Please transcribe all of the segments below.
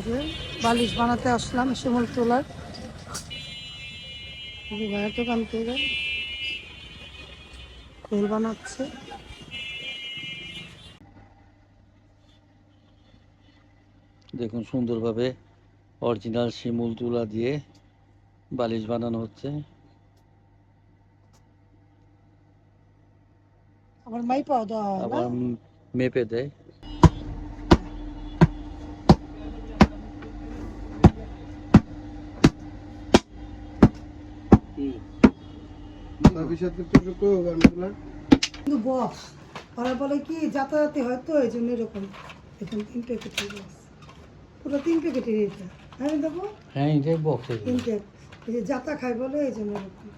যে বালিশ বানাতে আসলাম শিমুল তোলার ভাইয়ের দোকান থেকে খোল বানাচ্ছে। দেখুন সুন্দরভাবে অরিজিনাল শিমুল তুলা দিয়ে বালিশ বানানো হচ্ছে। আবার মাই পাওয়া দেওয়া হয় না, আবার মেপে দেয়। কিন্তু বক্স ওরা বলে কি যাতায়াতে হয়তো এই জন্য এরকম। এখন 3 প্যাকেটের বক্স, পুরো 3 প্যাকেটের এটা। হ্যাঁ দেখো, হ্যাঁ এটাই বক্সে 3 প্যাকেট এই যে যাতা খায় বলে এই জন্য এরকম।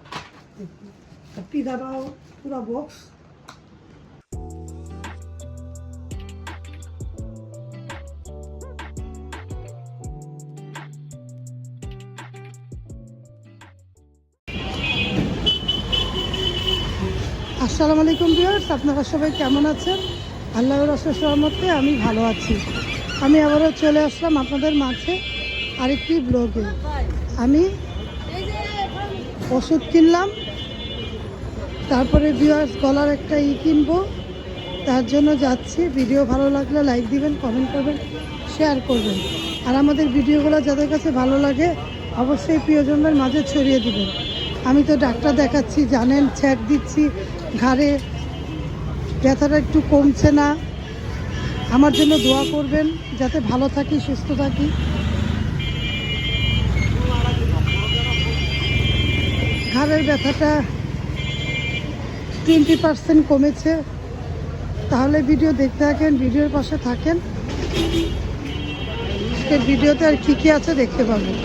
দেখুন আর পিঠাটাও পুরো বক্স। আসসালামু আলাইকুম ভিউয়ার্স, আপনারা সবাই কেমন আছেন? আল্লাহর অশেষ রহমতে আমি ভালো আছি। আমি আবারও চলে আসলাম আপনাদের মাঝে আরেকটি ব্লগে। আমি ওষুধ কিনলাম, তারপরে ভিউয়ার্স গলার একটা কিনবো, তার জন্য যাচ্ছি। ভিডিও ভালো লাগলে লাইক দিবেন, কমেন্ট করবেন, শেয়ার করবেন। আর আমাদের ভিডিওগুলো যাদের কাছে ভালো লাগে অবশ্যই প্রিয়জনদের মাঝে ছড়িয়ে দিবেন। আমি তো ডাক্তার দেখাচ্ছি, জানেন, ছ্যাঁক দিচ্ছি, ঘাড়ে ব্যথাটা একটু কমছে না। আমার জন্য দোয়া করবেন যাতে ভালো থাকি, সুস্থ থাকি। ঘাড়ের ব্যথাটা 20% কমেছে। তাহলে ভিডিও দেখতে থাকেন, ভিডিওর পাশে থাকেন। ভিডিওতে আর কি কি আছে দেখতে পাবেন।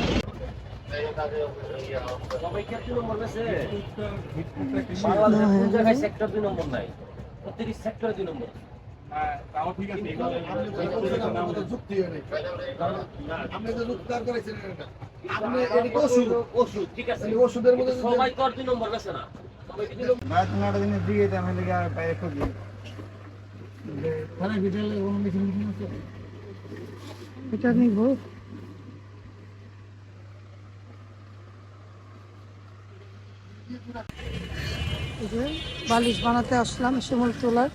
ওষুধের মধ্যে সবাই তো 2 নম্বর বেছে না, সবাই 2 নম্বর দিনের দিকে আমি লাগা বাইরে খুঁজি তাহলে ভিডিওলে কোন মেশিন আছে এটা নিব। বালিশ বানাতে আসলাম শিমুল তোলার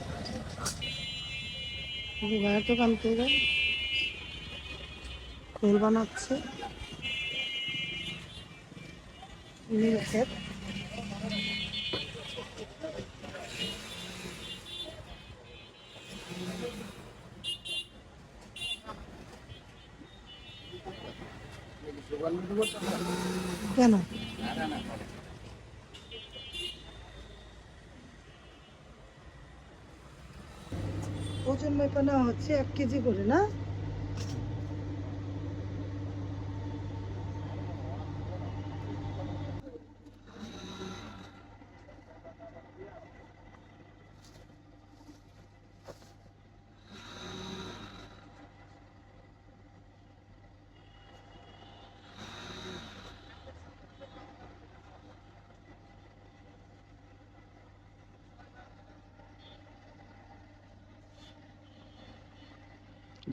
ভাইয়ের দোকান থেকে খোল বানাচ্ছে। নীলক্ষেত কেন ওজন মেপে নেওয়া হচ্ছে 1 কেজি করে না?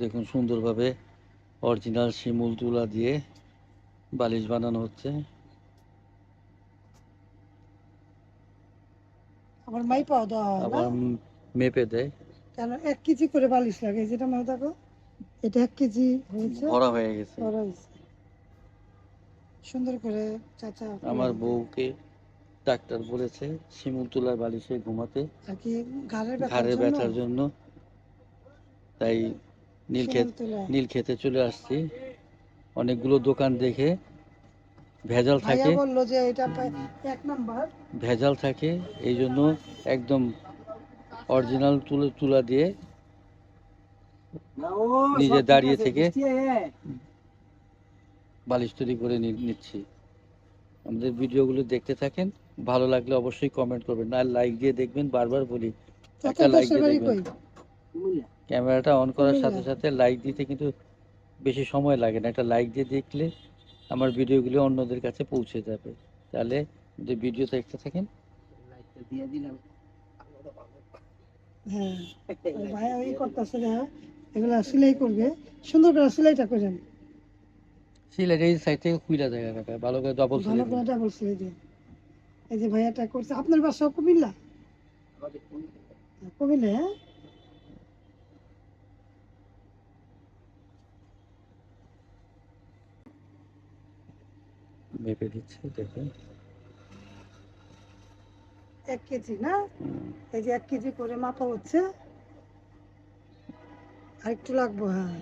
দেখুন সুন্দরভাবে অরিজিনাল শিমুল তুলা দিয়ে বালিশ বানানো হচ্ছে। আবার মাই পাওয়া দেওয়া হয় না? আবার মেপে দেয়। কেন 1 কেজি করে বালিশ লাগে? যেটা মাও দেখো, এটা 1 কেজি হয়েছে, ভরা হয়ে গেছে। ভরা হয়েছে। সুন্দর করে চাচা আমার বউকে ডাক্তার বলেছে শিমুল তুলার বালিশে ঘুমাতে, আর কি ঘাড়ের ঘাড়ের ব্যথার জন্য। তাই শিমুল তোলা নীলক্ষেতে চলে আসছি। অনেকগুলো দোকান দেখে ভেজাল ভাইয়া থাকে, বললো যে এটা 1 নাম্বার। ভেজাল থাকে, এই জন্য একদম অরিজিনাল তুলা দিয়ে নিজে দাঁড়িয়ে থেকে বালিশ তৈরি করে নিচ্ছি। আমাদের ভিডিওগুলো দেখতে থাকেন, ভালো লাগলে অবশ্যই কমেন্ট করবেন, আর লাইক দিয়ে দেখবেন। বারবার বলি, একটা লাইক দিয়ে দেখবেন। ক্যামেরাটা অন করার সাথে সাথে লাইক দিতে কিন্তু বেশি সময় লাগে না। একটা লাইক দিয়ে দেখলে আমার ভিডিওগুলো অন্যদের কাছে পৌঁছে যাবে। তাহলে যে ভিডিও দেখতে থাকেন। হ্যাঁ ভাইয়া ওই করতেছে না, এগুলো সেলাই করবে, সুন্দর করে সেলাইটা করেন। সিলেট এই সাইড থেকে খুইলা জায়গা কাকা ভালো করে ডবল ভালো সিলেট করে ডাবল সিলাই দিয়ে। এই যে ভাইয়াটা করছে, আপনার বাসা কুমিল্লা? কুমিল্লা, হ্যাঁ। মেপে দিচ্ছে দেখুন 1 কেজি না? এই যে 1 কেজি করে মাপা হচ্ছে, আর একটু লাগবো। হ্যাঁ,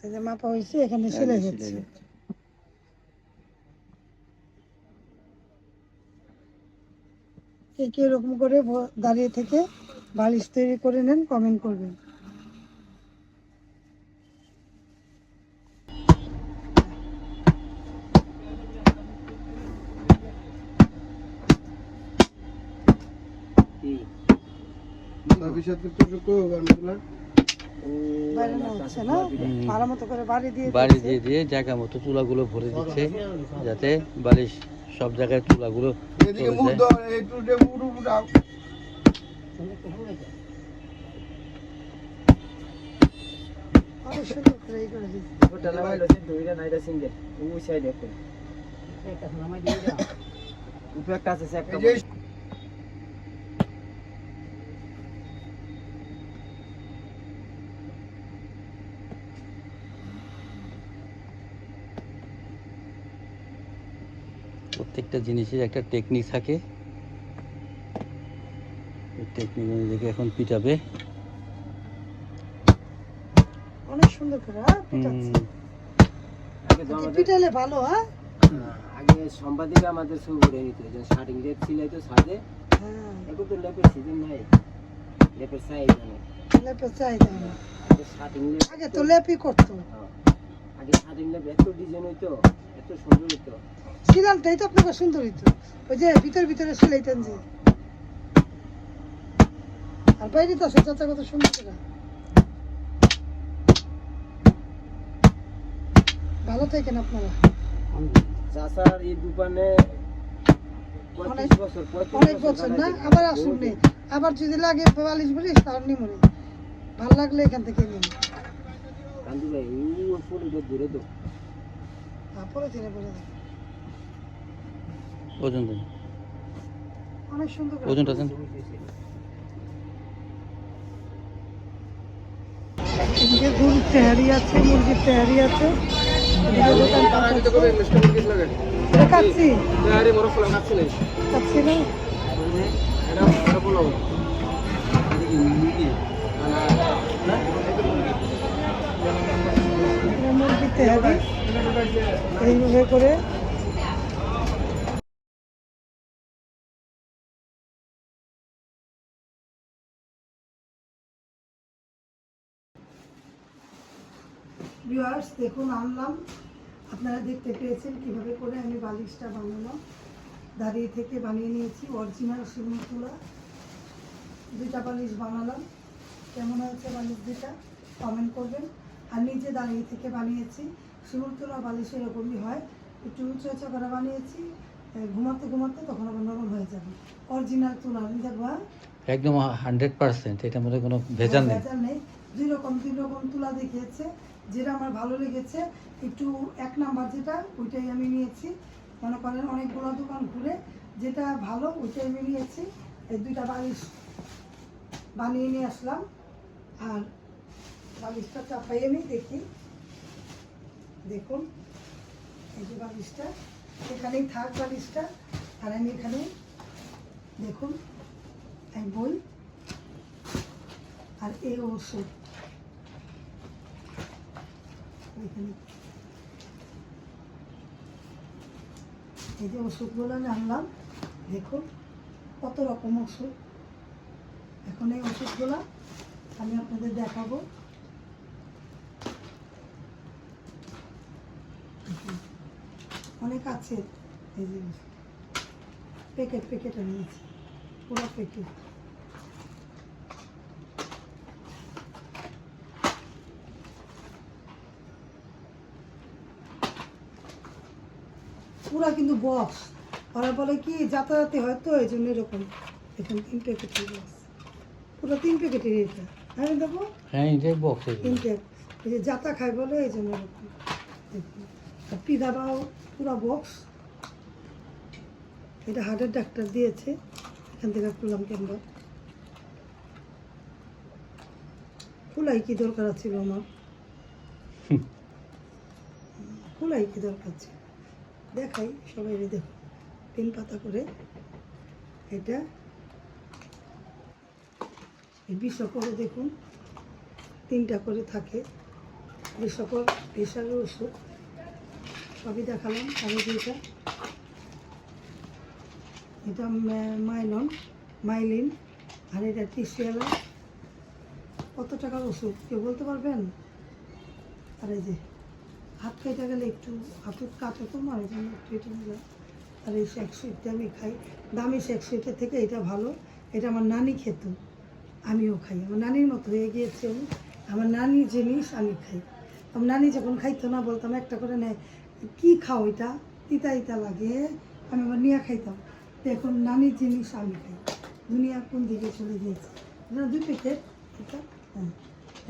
এই যে মাপা হয়েছে, এখানে সেলাই হচ্ছে। কে কে এরকম করে দাঁড়িয়ে থেকে বালিশ তৈরি করে নেন, কমেন্ট করবেন। বাইরে নেওয়া হচ্ছে না, ভালো মতো করে বাড়ি দিয়ে বাড়ি দিচ্ছে। দিয়ে জায়গা মতো তুলাগুলো ভরে দিচ্ছে যাতে বালিশ সব জায়গায় তুলাগুলো এদিকে চলে মুখ যায়। দাও, একটু মুড় উঠাও। অনেক সুন্দর করে এই করে দিচ্ছে। ওটা লাগাইলো সে দুইটা নাইটা সিঙ্গেল ওই সাইডে একটা উপরে একটা আছে একটা প্রত্যেকটা জিনিসের একটা টেকনিক থাকে, টেকনিক অনুযায়ী এখন পিটাবে। অনেক সুন্দর করে পিটাচ্ছে। আগে তো আমাদের পিটালে ভালো। হ্যাঁ, আগে সম্পাদিকা আমাদের শুরু করে নিত যে স্টার্টিং রেট ছিল তো সাথে হ্যাঁ, এখন তো লেপের সিজন নাই, লেপের সাইজ নেই লেপে চাহিদা নেই। আগে স্টার্টিং লেপ আগে তো লেপই করতো। আগে স্টার্টিং লেপ এত ডিজাইন হইতো, এত সুন্দর হইতো। সিলালটাই তো আপনাকে সুন্দর হইতো, ওই যে ভিতর ভিতরে সিলাইতেন যে। আর বাইরে তো চাচা কত সুন্দর করে। ভালো থাকেন আপনারা। চাচার এই দোকানে অনেক 35 বছর অনেক বছর না, আবার আসুন নেই, আবার যদি লাগে 45 বলিস তার নি মনে ভালো লাগলে এখান থেকে নিন। কান্দু ভাই ওই ফুলটা দূরে দাও। তারপরে জেনে বলে দেন। ওজন দেন, অনেক সুন্দর করে। ওজনটা দেন। এদিকে গরুর তেহারি আছে, মুরগির তেহারি আছে। এদিকে দোকান কাটছি কাটছি না। মুরগির তেহারি এইভাবে করে ভিউয়ার্স দেখুন আনলাম, আপনারা দেখতে পেয়েছেন কিভাবে করে আমি বালিশটা বানালাম। দাঁড়িয়ে থেকে বানিয়ে নিয়েছি অরিজিনাল শিমুল তুলা। 2টা বালিশ বানালাম, কেমন হয়েছে বালিশ 2টা কমেন্ট করবেন। আর নিজে দাঁড়িয়ে থেকে বানিয়েছি, শিমুল তুলা বালিশ এরকমই হয়, একটু উঁচু উঁচু করে বানিয়েছি, ঘুমাতে ঘুমাতে তখন আবার নরম হয়ে যাবে। অরিজিনাল তুলা দেখবো। একদম 100%, এটার মধ্যে কোনো ভেজাল নেই। ভেজাল নেই। দুই রকম তুলা দেখিয়েছে, যেটা আমার ভালো লেগেছে একটু 1 নাম্বার যেটা ওইটাই আমি নিয়েছি। মনে করেন অনেকগুলো দোকান ঘুরে যেটা ভালো ওইটাই আমি নিয়েছি। এই 2টা বালিশ বানিয়ে নিয়ে আসলাম। আর বালিশটা চাপাই আমি দেখি, দেখুন এই যে বালিশটা এখানেই থাক বালিশটা। আর আমি এখানে দেখুন এই বই আর এই ওষুধ এখানে, এই যে ওষুধগুলো আমি আনলাম, দেখুন কত রকম ওষুধ। এখন এই ওষুধগুলো আমি আপনাদের দেখাবো। অনেক আছে, এই যে প্যাকেট নিয়েছি, পুরো প্যাকেট। পুরা কিন্তু বক্স, ওরা বলে কি যাতায়াতে হয়তো এই জন্য এরকম। এখন 3 প্যাকেটের বক্স, পুরো 3 প্যাকেটের এটা। হ্যাঁ দেখো, হ্যাঁ, এটাই বক্স। 3 প্যাকেট এই যে জাতা খায় বলে এই জন্য এরকম। দেখুন আর পিদাটাও পুরো বক্স, এটা হার্টের ডাক্তার দিয়েছে, এখান থেকে খুললাম ক্যামেরা। খোলাই কি দরকার ছিল আমার, খোলাই কি দরকার ছিল, দেখাই সবাই দেখুন 3 পাতা করে। এটা এই বিষকরে দেখুন 3টা করে থাকে, বিষকর প্রেশারের ওষুধ সবই দেখালাম। আর যেটা এটা মাইলিন, আর এটা টিসিয়ালা। কত টাকার ওষুধ কেউ বলতে পারবেন? আর এই যে হাত কেটে গেলে একটু হাতুর কাটে তো মারে জন্য একটু এটা নিলাম। আর এই শেকসুইটটা আমি খাই, দামি শেকসুইটের থেকে এটা ভালো। এটা আমার নানি খেত, আমিও খাই, আমার নানির মতো হয়ে গিয়েছে আমি। আমার নানির জিনিস আমি খাই। আমার নানি যখন খাইতো না বলতাম একটা করে নেয়, কী খাও এটা, তিতা তিতা লাগে, আমি আবার নিয়ে খাইতাম। তো এখন নানির জিনিস আমি খাই। দুনিয়া কোন দিকে চলে গিয়েছে। এটা 2 প্যাকেট, এটা হ্যাঁ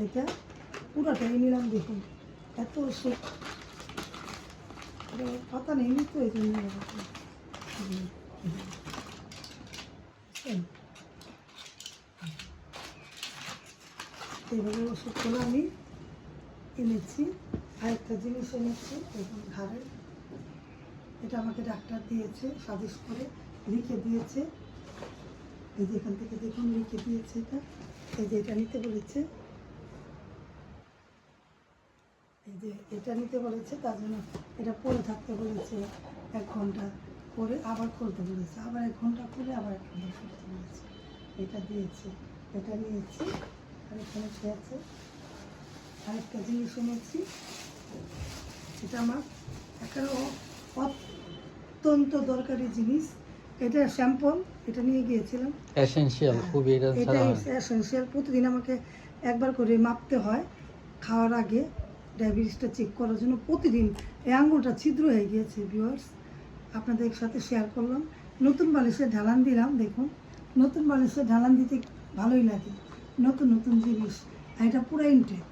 এটা পুরোটাই নিলাম। দেখুন এত ওষুধ, পাতা নেই তো এই জন্য এইভাবে ওষুধগুলো আমি এনেছি। আরেকটা জিনিস এনেছি, দেখুন ঘাড়ের, এটা আমাকে ডাক্তার দিয়েছে, সাজেস্ট করে লিখে দিয়েছে। এই যে এখান থেকে দেখুন লিখে দিয়েছে এটা, এই যে এটা নিতে বলেছে, এই যে এটা নিতে বলেছে, তার জন্য এটা পরে থাকতে বলেছে 1 ঘন্টা, পরে আবার খুলতে বলেছে, আবার 1 ঘন্টা পরে আবার 1 ঘন্টা খুলতে বলেছে। এটা দিয়েছে, এটা নিয়েছি। আর এখানে কি আছে, আরেকটা জিনিস এনেছি, এটা আমার একটা অত্যন্ত দরকারি জিনিস। এটা শ্যাম্পল, এটা নিয়ে গিয়েছিলাম, এসেনশিয়াল খুব। এটা এটা এসেনশিয়াল। প্রতিদিন আমাকে একবার করে মাপতে হয় খাওয়ার আগে, ডায়াবেটিসটা চেক করার জন্য প্রতিদিন। এই আঙুলটা ছিদ্র হয়ে গিয়েছে ভিউয়ার্স, আপনাদের সাথে শেয়ার করলাম। নতুন বালিশের ঢালান দিলাম, দেখুন নতুন বালিশের ঢালান দিতে ভালোই লাগে, নতুন নতুন জিনিস। আর এটা পুরো ইনটেক,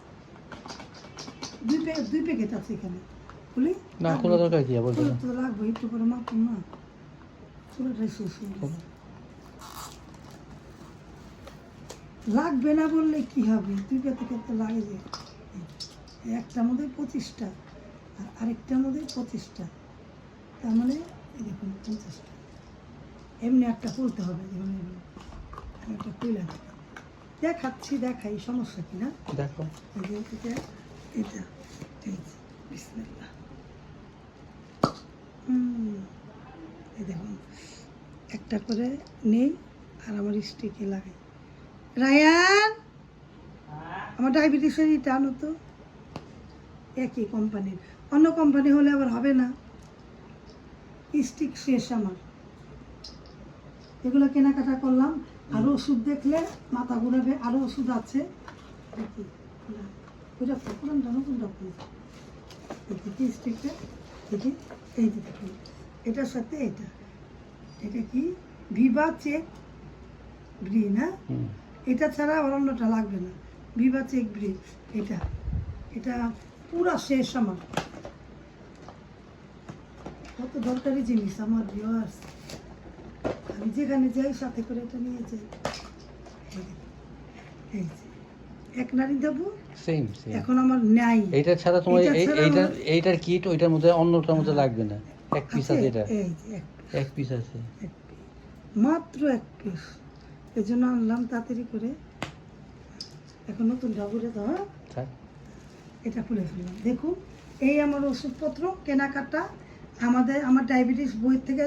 2 প্যাকেট আছে এখানে। খুলি না, খোলা দরকার কি বলতে তো লাগবে, একটু করে মাপুন না, পুরোটাই শেষ হয়ে গেছে। লাগবে না বললে কি হবে, 2 প্যাকেট তো লাগে যে। একটার মধ্যে 25টা আর আরেকটার মধ্যে 25টা, তার মানে এই দেখুন 50টা। এমনি একটা খুলতে হবে, যেমন আমি একটা খুলে দেখাচ্ছি, দেখাই, সমস্যা কি না দেখো। এই যে এটা এটা এই যে বিসমিল্লাহ। এই দেখুন একটা করে নেই আর আমার স্টিকে লাগাই। রায়ান, আমার ডায়াবেটিসের এটা আনো তো, একই কোম্পানির, অন্য কোম্পানি হলে আবার হবে না। স্টিক শেষ আমার, এগুলো কেনাকাটা করলাম। আরও ওষুধ দেখলে মাথা ঘুরাবে, আরও ওষুধ আছে। দেখি ওইটা পুরানটা নতুনটা দেখি স্টিকটা, দেখি এই যে দেখুন এটার সাথে এটা, এটা কি ভিভা চেক ব্রি না, এটা ছাড়া আর অন্যটা লাগবে না। ভিভা চেক ব্রি, এটা এটা পুরা শেষ আমার। কত দরকারি জিনিস আমার ভিউয়ার্স, আমি যেখানে যাই সাথে করে এটা নিয়ে যাই। এই যে 1 নারী দেবো, সেম এখন আমার নাই। এইটা ছাড়া তোমার এটা ছাড়া আমার- এইটার কিট ওইটার মধ্যে অন্যটার মধ্যে লাগবে না। 1 পিস আছে, এটা এই যে 1 পিস আছে, মাত্র 1 পিস, এই জন্য আনলাম তাড়াতাড়ি করে। এখন নতুনটা ঘুরে দাও, হ্যাঁ থাক। এটা খুলে ফেললাম। দেখুন এই আমার ওষুধপত্র কেনাকাটা, আমার ডায়াবেটিস বই থেকে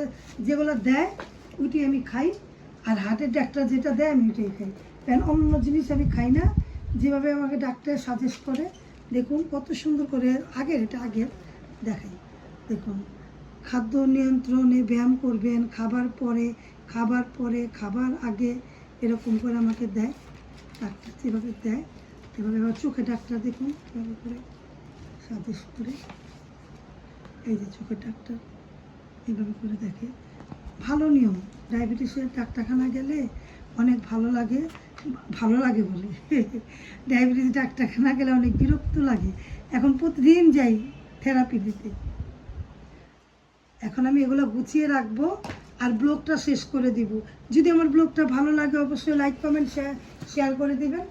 যেগুলো দেয় ওইটি আমি খাই। আর হার্টের ডাক্তার যেটা দেয় আমি ওইটাই খাই, কারণ অন্য জিনিস আমি খাই না। যেভাবে আমাকে ডাক্তার সাজেস্ট করে, দেখুন কত সুন্দর করে এটা আগের দেখাই। দেখুন খাদ্য নিয়ন্ত্রণে ব্যায়াম করবেন, খাবার পরে খাবার আগে, এরকম করে আমাকে দেয় ডাক্তার, যেভাবে দেয় এভাবে। আবার চোখে ডাক্তার দেখুন কীভাবে করে সাজেস্ট করে, এই যে চোখের ডাক্তার এইভাবে করে দেখে। ভালো নিয়ম, ডায়াবেটিসের ডাক্তারখানা গেলে অনেক ভালো লাগে বলে ডায়াবেটিস ডাক্তারখানা গেলে অনেক বিরক্ত লাগে। এখন প্রতিদিন যাই থেরাপি দিতে। এখন আমি এগুলো গুছিয়ে রাখবো আর ব্লগটা শেষ করে দিব। যদি আমার ব্লগটা ভালো লাগে অবশ্যই লাইক কমেন্ট শেয়ার করে দিবেন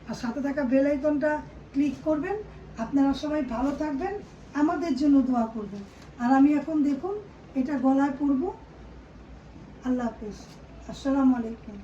আর সাথে থাকা বেল আইকনটা ক্লিক করবেন। আপনারা সবাই ভালো থাকবেন, আমাদের জন্য দোয়া করবেন। আর আমি এখন দেখুন এটা গলায় পরবো। আল্লাহ হাফেজ, আসসালামু আলাইকুম।